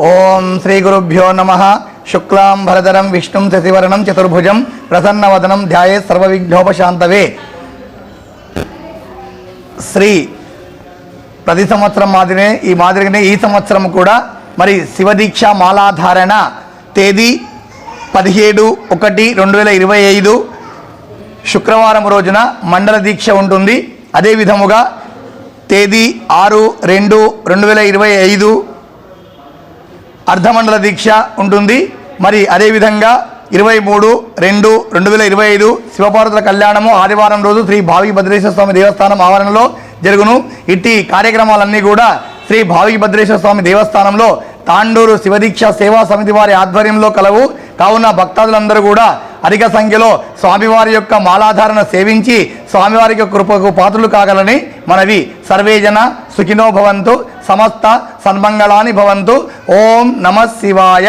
ఓం శ్రీ గురుభ్యో నమః. శుక్లాం భరధరం విష్ణుం శశివర్ణం చతుర్భుజం ప్రసన్నవదనం ధ్యాయే సర్వవిఘ్నోపశాంతవే. శ్రీ ప్రతి సంవత్సరం మాదిరిగానే ఈ సంవత్సరం కూడా మరి శివదీక్ష మాలాధారణ తేదీ 17/1/2025 శుక్రవారం రోజున మండల దీక్ష ఉంటుంది. అదే విధముగా తేదీ 6/2/2025 అర్ధమండల దీక్ష ఉంటుంది. మరి అదేవిధంగా 23/2/2025 శివపార్వతుల కళ్యాణము ఆదివారం రోజు శ్రీ భావి భద్రేశ్వర స్వామి దేవస్థానం ఆవరణలో జరుగును. ఇట్టి కార్యక్రమాలన్నీ కూడా శ్రీ భావి భద్రేశ్వర స్వామి దేవస్థానంలో తాండూరు శివదీక్ష సేవా సమితి వారి ఆధ్వర్యంలో కలవు. కావున భక్తాదులందరూ కూడా అధిక సంఖ్యలో స్వామివారి యొక్క మాలాధారణ సేవించి స్వామివారి యొక్క కృపకు పాత్రలు కాగలని మనవి. సర్వేజన సుఖినో భవంతు, సమస్త సన్మంగళాని భవంతు. ఓం నమః శివాయ.